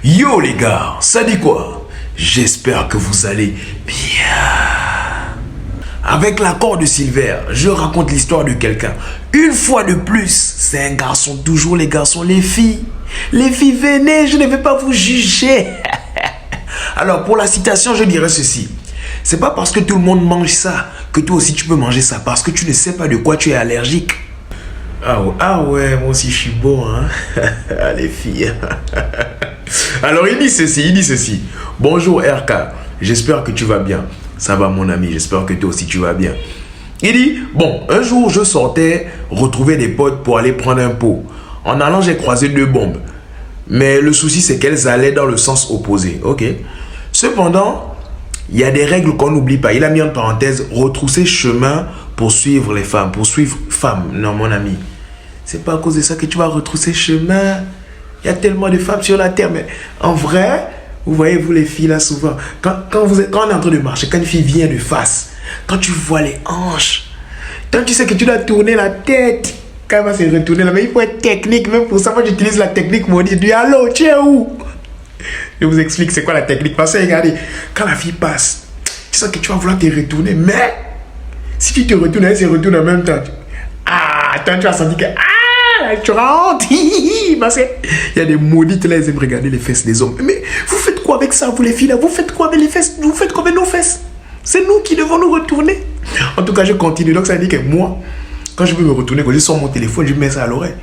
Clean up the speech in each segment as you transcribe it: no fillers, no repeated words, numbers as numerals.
Yo les gars, ça dit quoi? J'espère que vous allez bien. Avec l'accord de Silver, je raconte l'histoire de quelqu'un. Une fois de plus, c'est un garçon, toujours les garçons, les filles. Les filles, venez, je ne vais pas vous juger. Alors pour la citation, je dirais ceci. C'est pas parce que tout le monde mange ça que toi aussi tu peux manger ça. Parce que tu ne sais pas de quoi tu es allergique. Ah ouais, moi aussi je suis bon, hein. Les filles. Alors il dit ceci. Bonjour RK, j'espère que tu vas bien. Ça va mon ami, j'espère que toi aussi tu vas bien. Il dit, bon, un jour je sortais retrouver des potes pour aller prendre un pot. En allant, j'ai croisé deux bombes. Mais le souci c'est qu'elles allaient dans le sens opposé, ok. Cependant, il y a des règles qu'on n'oublie pas. Il a mis en parenthèse, retrousser chemin pour suivre les femmes. Pour suivre femmes, non mon ami. C'est pas à cause de ça que tu vas retrousser chemin. Il y a tellement de femmes sur la terre. Mais en vrai, vous voyez, vous les filles là souvent, quand on est en train de marcher, quand une fille vient de face, quand tu vois les hanches, quand tu sais que tu dois tourner la tête, quand elle va se retourner là, mais il faut être technique. Même pour ça, moi j'utilise la technique maudite du allô, tu es où? Je vous explique c'est quoi la technique. Parce que regardez, quand la fille passe, tu sens que tu vas vouloir te retourner, mais si tu te retournes, elle se retourne en même temps. Attends, tu vas sentir que tu rentres. Parce qu'il y a des maudites là, elles aiment regarder les fesses des hommes. Mais vous faites quoi avec ça, vous les filles là? Vous faites quoi avec les fesses? Vous faites quoi avec nos fesses? C'est nous qui devons nous retourner. En tout cas, je continue. Donc ça veut dire que moi, quand je veux me retourner, quand je sors mon téléphone, je mets ça à l'oreille.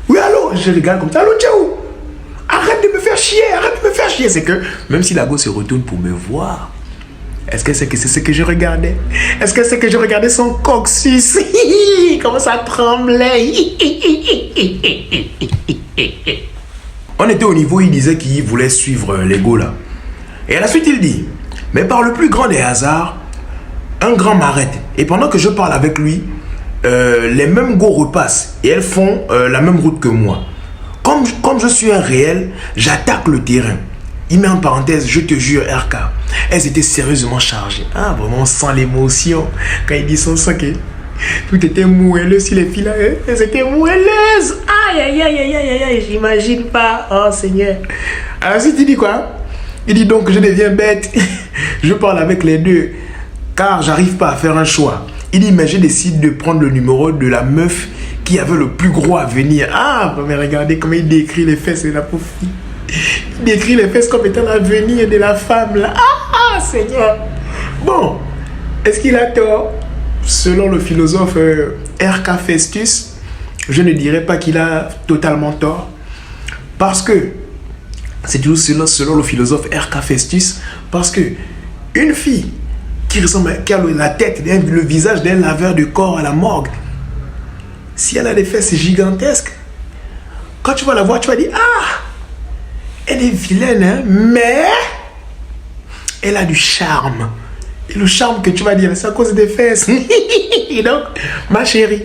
Oui, allô? Je regarde comme ça. Allô, tu es où? Arrête de me faire chier, C'est que même si la go se retourne pour me voir, est-ce que c'est ce que je regardais? Est-ce que c'est que je regardais son coccyx? Comment ça tremblait? On était au niveau, il disait qu'il voulait suivre les go là. Et à la suite, il dit, mais par le plus grand des hasards, un grand m'arrête. Et pendant que je parle avec lui, les mêmes go repassent et elles font la même route que moi. Comme je suis un réel, j'attaque le terrain. Il met en parenthèse, je te jure, RK. Elles étaient sérieusement chargées. Vraiment, on sent l'émotion. Quand il dit son sang, tout était moelleux sur les filles là. Elles étaient moelleuses. Aïe, j'imagine pas. Oh Seigneur. Alors, si tu dis quoi? Il dit donc, je deviens bête. Je parle avec les deux. Car j'arrive pas à faire un choix. Il dit, mais je décide de prendre le numéro de la meuf qui avait le plus gros avenir. Mais regardez comment il décrit les fesses de la pauvre fille. Il décrit les fesses comme étant l'avenir de la femme là. Seigneur. Bon, est-ce qu'il a tort? Selon le philosophe R.K. Festus, je ne dirais pas qu'il a totalement tort. Parce que, c'est toujours selon le philosophe R.K. Festus, parce que une fille qui a la tête, le visage d'un laveur de corps à la morgue, si elle a des fesses gigantesques, quand tu vas la voir, tu vas dire, elle est vilaine, hein, mais elle a du charme. Et le charme que tu vas dire, c'est à cause des fesses. Et donc, ma chérie,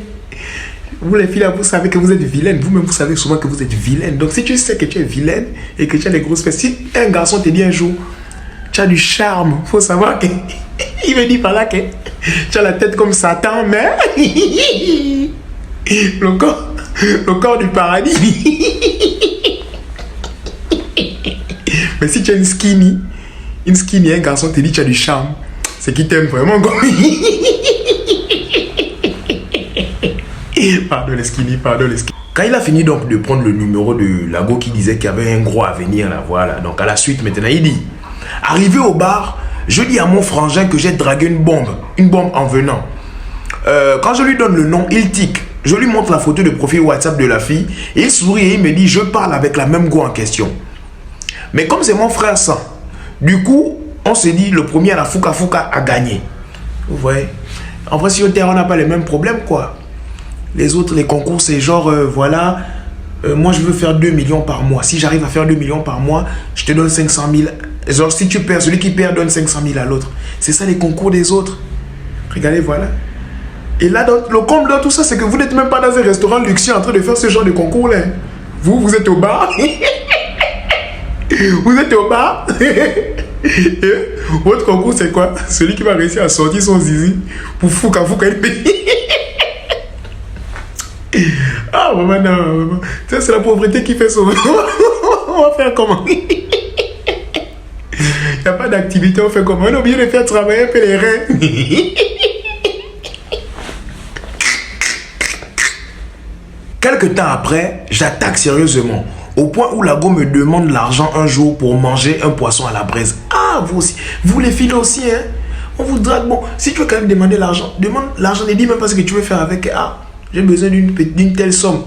vous les filles là, vous savez que vous êtes vilaine. Vous-même, vous savez souvent que vous êtes vilaine. Donc, si tu sais que tu es vilaine et que tu as des grosses fesses, si un garçon te dit un jour, tu as du charme, il faut savoir que il me dit par là que tu as la tête comme Satan, mais le corps du paradis. Mais si tu as une skinny, un garçon te dit tu as du charme, c'est qu'il t'aime vraiment comme... Pardon les skinny. Quand il a fini donc de prendre le numéro de la go qui disait qu'il y avait un gros avenir là, voilà. Donc à la suite maintenant il dit, arrivé au bar, je dis à mon frangin que j'ai dragué une bombe en venant. Quand je lui donne le nom, il tique. Je lui montre la photo de profil WhatsApp de la fille. Et il sourit et il me dit, je parle avec la même go en question. Mais comme c'est mon frère sang, du coup, on se dit, le premier à la Fouka a gagné. Vous voyez? En vrai, si au terrain, on n'a pas les mêmes problèmes, quoi. Les autres, les concours, c'est genre, moi, je veux faire 2 millions par mois. Si j'arrive à faire 2 millions par mois, je te donne 500 000. Genre, si tu perds, celui qui perd donne 500 000 à l'autre. C'est ça, les concours des autres. Regardez, voilà. Et là, le comble dans tout ça, c'est que vous n'êtes même pas dans un restaurant luxueux en train de faire ce genre de concours-là. Vous êtes au bar. Vous êtes au bar. Et votre concours, c'est quoi? Celui qui va réussir à sortir son zizi pour Fouka. Maman, non. C'est la pauvreté qui fait ça. On va faire comment? n'y a pas d'activité, on fait comment? On est obligé de faire travailler un peu les reins. Quelque temps après, j'attaque sérieusement. Au point où Lago me demande l'argent un jour pour manger un poisson à la braise. Ah, vous aussi. Vous les filles aussi, hein. On vous drague. Bon, si tu veux quand même demander l'argent, demande l'argent. Ne dis même pas ce que tu veux faire avec. Ah, j'ai besoin d'une telle somme.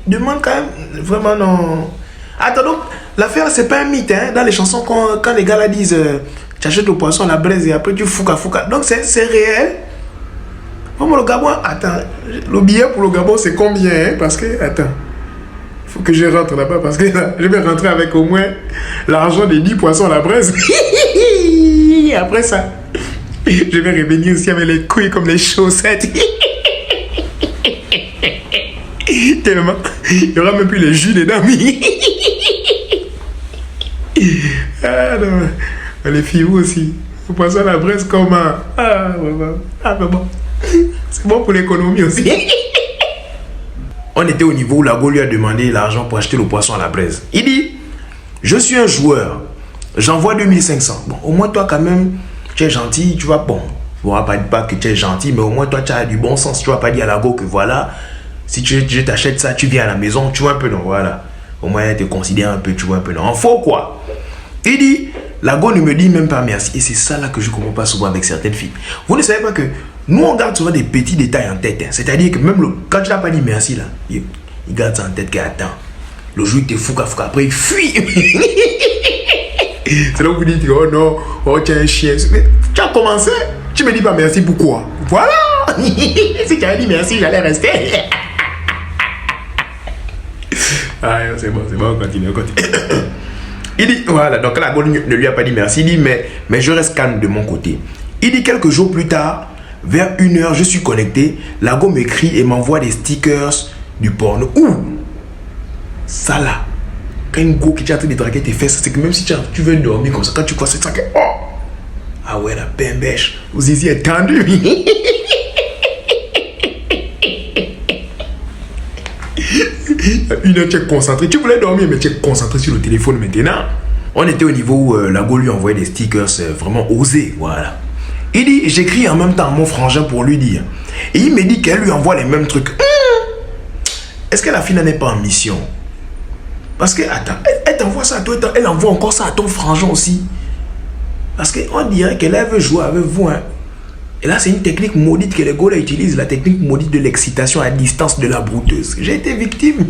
Demande quand même. Vraiment, non. Attends, donc, l'affaire, c'est pas un mythe, hein. Dans les chansons, quand les gars là disent tu achètes le poisson à la braise et après tu fouca. Donc, c'est réel. Vraiment, le Gabon, attends. Le billet pour le Gabon, c'est combien, hein? Parce que, attends. Faut que je rentre là-bas parce que là, je vais rentrer avec au moins l'argent des 10 poissons à la braise. Après ça, je vais revenir aussi avec les couilles comme les chaussettes. Tellement, il n'y aura même plus les jus dedans. Ah non, les filles aussi. Le poisson à la braise comment? Ah, vraiment. Ah, mais bon. C'est bon pour l'économie aussi. On était au niveau où Lago lui a demandé l'argent pour acheter le poisson à la braise. Il dit, je suis un joueur, j'envoie 2500. Bon, au moins toi quand même, tu es gentil, tu vas, bon, on ne va pas dire pas que tu es gentil, mais au moins toi tu as du bon sens. Tu ne vas pas dire à Lago que voilà, si je t'achète ça, tu viens à la maison, tu vois un peu, non, voilà. Au moins elle te considère un peu, tu vois un peu, non. En faux quoi. Il dit, Lago ne me dit même pas merci. Et c'est ça là que je ne comprends pas souvent avec certaines filles. Vous ne savez pas que nous, on garde souvent des petits détails en tête. Hein. C'est-à-dire que même quand tu n'as pas dit merci, là, il garde ça en tête qu'il attend. Le jour, il te fouca, après, il fuit. C'est là où vous dites, oh non, oh, tu es un chien. Mais tu as commencé, tu me dis pas merci, pourquoi? Voilà. Si tu avais dit merci, j'allais rester. Ah, c'est bon, on continue. Il dit, voilà, donc la Gaule ne lui a pas dit merci. Il dit, mais je reste calme de mon côté. Il dit quelques jours plus tard, vers 1h, je suis connecté. Lago m'écrit et m'envoie des stickers du porno. Ouh! Ça là. Quand une go qui est en train de draguer tes fesses, c'est que même si tu veux dormir comme ça, quand tu crois c'est ça que. Oh! Ah ouais, la bêche. Vous zizi est tendu. Une heure, tu es concentré. Tu voulais dormir, mais tu es concentré sur le téléphone maintenant. On était au niveau où Lago lui envoyait des stickers vraiment osés. Voilà. Il dit, j'écris en même temps à mon frangin pour lui dire. Et il me dit qu'elle lui envoie les mêmes trucs. Est-ce que la fille n'en est pas en mission? Parce que, attends, elle t'envoie ça à toi, elle envoie encore ça à ton frangin aussi. Parce qu'on dirait qu'elle veut jouer avec vous. Hein. Et là, c'est une technique maudite que les gars utilisent, la technique maudite de l'excitation à distance de la brouteuse. J'ai été victime.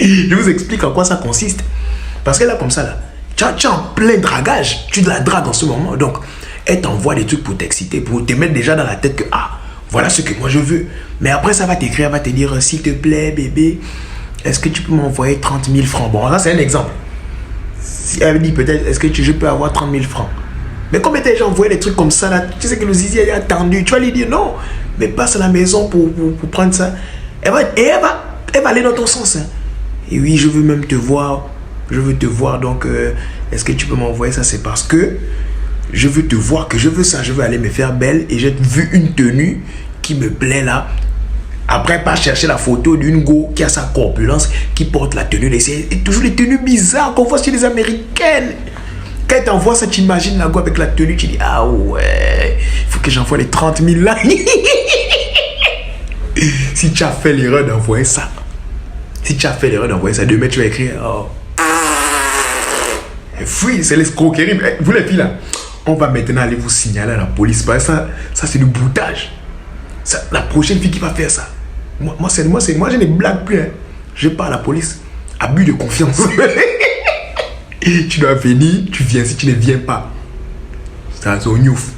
Je vous explique en quoi ça consiste. Parce que là, comme ça, là, tu es en plein dragage. Tu la dragues en ce moment. Donc, elle t'envoie des trucs pour t'exciter, pour te mettre déjà dans la tête que, ah, voilà ce que moi je veux. Mais après, ça va t'écrire, elle va te dire, s'il te plaît, bébé, est-ce que tu peux m'envoyer 30 000 francs? Bon, là, c'est un exemple. Si elle dit peut-être, est-ce que je peux avoir 30 000 francs? Mais comme elle t'a déjà envoyé des trucs comme ça, là, tu sais que le zizi est attendu. Tu vas lui dire, non, mais passe à la maison pour prendre ça. Elle va aller dans ton sens. Hein. Et oui, je veux même te voir. Je veux te voir, donc, est-ce que tu peux m'envoyer ça? C'est parce que je veux te voir, que je veux ça, je veux aller me faire belle et j'ai vu une tenue qui me plaît là. Après, pas chercher la photo d'une go qui a sa corpulence, qui porte la tenue. C'est toujours les tenues bizarres qu'on voit chez les Américaines. Quand elle t'envoie ça, tu imagines la go avec la tenue, tu dis, ah ouais, il faut que j'envoie les 30 000 là. Si tu as fait l'erreur d'envoyer ça, demain tu vas écrire, oh. Oui, c'est l'escroquerie. Vous les filles là, on va maintenant aller vous signaler à la police. Parce que ça c'est du boutage. Ça, la prochaine fille qui va faire ça, moi je ne blague plus. Hein. Je parle à la police. Abus de confiance. Tu dois venir, tu viens. Si tu ne viens pas, ça c'est au newf.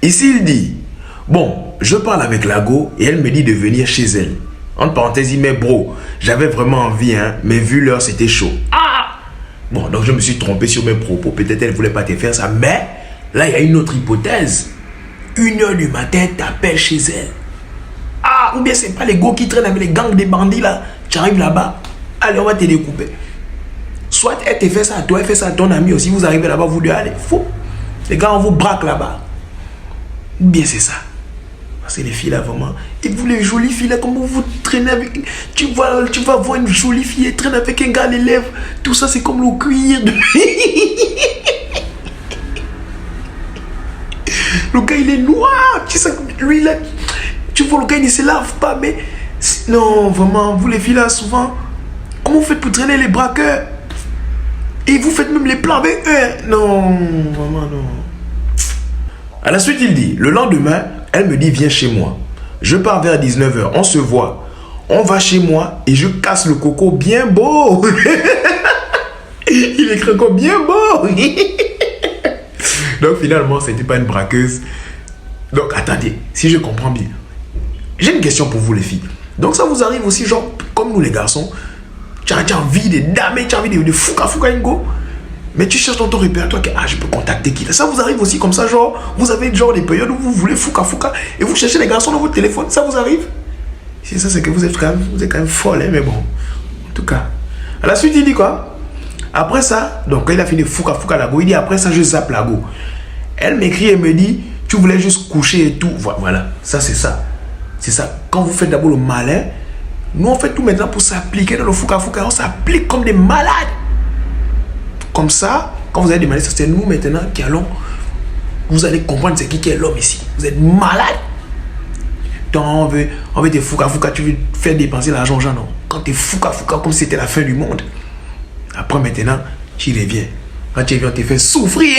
Ici il dit, bon, je parle avec Lago et elle me dit de venir chez elle. Entre parenthèses, il met bro, j'avais vraiment envie, hein, mais vu l'heure c'était chaud. Bon, donc je me suis trompé sur mes propos. Peut-être elle ne voulait pas te faire ça. Mais là, il y a une autre hypothèse. 1h du matin, t'appelles chez elle. Ah, ou bien c'est pas les gars qui traînent avec les gangs des bandits là. Tu arrives là-bas. Allez, on va te découper. Soit elle te fait ça à toi, elle fait ça à ton ami aussi. Vous arrivez là-bas, vous deux, allez, faux. Les gars, on vous braque là-bas. Ou bien c'est ça. Parce que les filles là, vraiment. Et vous, les jolies filles là, comment vous traînez avec. Tu vas voir une jolie fille, elle traîne avec un gars, les lèvres. Tout ça, c'est comme le cuir. Le gars, il est noir. Tu sais, lui, là, tu vois, le gars, il ne se lave pas. Mais non, vraiment, vous les filles là, souvent, comment vous faites pour traîner les braqueurs? Et vous faites même les plans avec eux. Non, vraiment, non. À la suite, il dit, le lendemain, elle me dit, viens chez moi. Je pars vers 19h, on se voit. On va chez moi et je casse le coco bien beau. Il écrit encore bien beau. Donc finalement, ce n'était pas une braqueuse. Donc attendez, si je comprends bien. J'ai une question pour vous les filles. Donc ça vous arrive aussi, genre, comme nous les garçons, tu as envie de damer, tu as envie de fouka ingo. Mais tu cherches dans ton répertoire que je peux contacter qui. Ça vous arrive aussi comme ça, genre, vous avez genre des périodes où vous voulez fouka et vous cherchez les garçons dans votre téléphone. Ça vous arrive? Si ça, c'est que vous êtes quand même folle, hein, mais bon. En tout cas. À la suite, il dit quoi? Après ça, donc quand il a fini fouka la go, il dit après ça, je zappe la go. Elle m'écrit et me dit, tu voulais juste coucher et tout. Voilà, ça c'est ça. C'est ça. Quand vous faites d'abord le malin, nous on fait tout maintenant pour s'appliquer dans le fouka. On s'applique comme des malades. Comme ça, quand vous allez demander ça, c'est nous maintenant qui allons. Vous allez comprendre c'est qui est l'homme ici. Vous êtes malade. On veut te fouka, tu veux faire dépenser l'argent aux gens, non. Quand tu es fouka, comme si c'était la fin du monde. Après maintenant, tu reviens. Quand tu reviens, on te fait souffrir.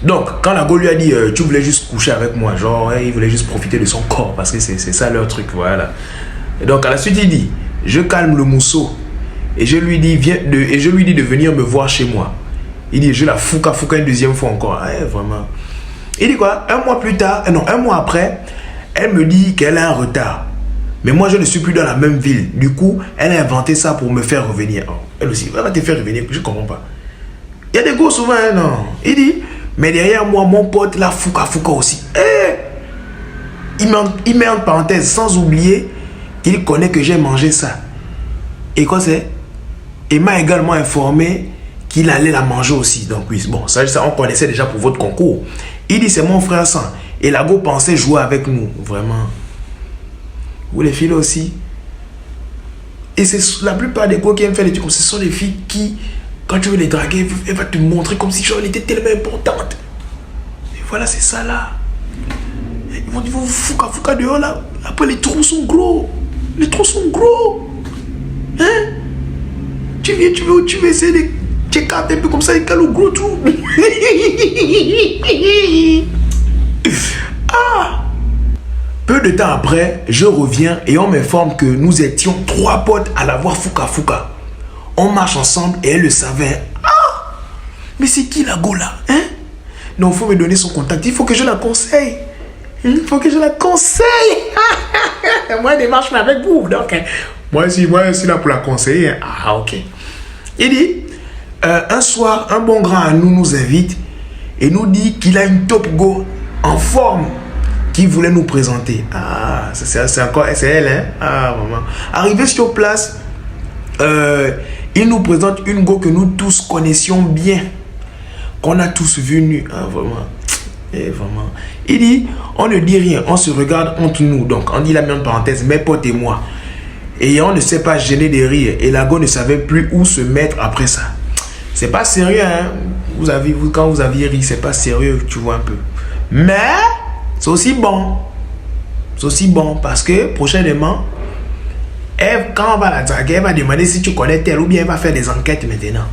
Donc, quand la go lui a dit, tu voulais juste coucher avec moi, genre, il voulait juste profiter de son corps, parce que c'est ça leur truc, voilà. Et donc, à la suite, il dit, je calme le mousseau, et je lui dis, de venir me voir chez moi. Il dit, je la fouka une deuxième fois encore. Vraiment. Il dit quoi? Un mois après, elle me dit qu'elle a un retard. Mais moi, je ne suis plus dans la même ville. Du coup, elle a inventé ça pour me faire revenir. Elle aussi, elle va te faire revenir. Je ne comprends pas. Il y a des gars souvent, hein, non. Il dit, mais derrière moi, mon pote, la fouka aussi. Il met en parenthèse, sans oublier qu'il connaît que j'ai mangé ça. Et quoi c'est? Il m'a également informé qu'il allait la manger aussi. Donc oui, bon, ça on connaissait déjà pour votre concours. Il dit, c'est mon frère sang. Et la go pensait jouer avec nous. Vraiment. Vous les filles aussi. Et c'est la plupart des gars qui aiment faire des trucs comme ce sont des filles qui, quand tu veux les draguer, elle va te montrer comme si genre, elle était tellement importante. Et voilà, c'est ça là. Ils vont dire, fouka dehors là. Après, les trous sont gros. Les trous sont gros. Hein? Tu veux essayer de check out un peu comme ça, et le gros trou. Peu de temps après, je reviens et on m'informe que nous étions 3 potes à la voir fouka. On marche ensemble et elle le savait. Mais c'est qui la go là, hein? Non, il faut me donner son contact. Il faut que je la conseille. Il faut que je la conseille. Moi, je marche avec vous. Donc, moi, je suis là pour la conseiller. Ok. Il dit, un soir, un bon grand à nous invite et nous dit qu'il a une top go en forme qui voulait nous présenter. C'est elle, hein? Maman. Arrivé sur place, il nous présente une go que nous tous connaissions bien, qu'on a tous vu nu. Vraiment. Et vraiment. Il dit, on ne dit rien, on se regarde entre nous. Donc, on dit la même parenthèse, mes potes et moi. Et on ne s'est pas gêné de rire. Et la go ne savait plus où se mettre après ça. C'est pas sérieux, hein? Quand vous aviez ri, c'est pas sérieux, tu vois un peu. Mais c'est aussi bon. C'est aussi bon parce que prochainement, quand on va la draguer, elle va demander si tu connais tel ou bien elle va faire des enquêtes maintenant.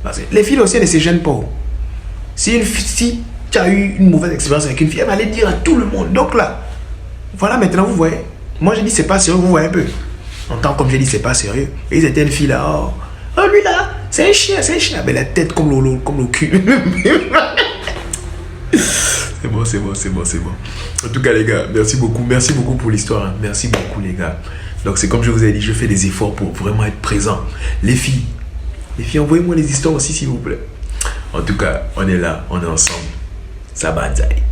Parce que les filles aussi ne se gênent pas. Si tu as eu une mauvaise expérience avec une fille, elle va aller dire à tout le monde. Donc là, voilà maintenant vous voyez. Moi j'ai dit c'est pas sérieux, vous voyez un peu. En tant comme j'ai dit c'est pas sérieux. Et ils étaient une fille là. Oh lui là, c'est un chien. Mais la tête comme le cul. C'est bon. En tout cas les gars, merci beaucoup pour l'histoire. Hein. Merci beaucoup les gars. Donc c'est comme je vous ai dit, je fais des efforts pour vraiment être présent. Les filles, envoyez-moi les histoires aussi s'il vous plaît. En tout cas, on est là, on est ensemble. Ça banzai.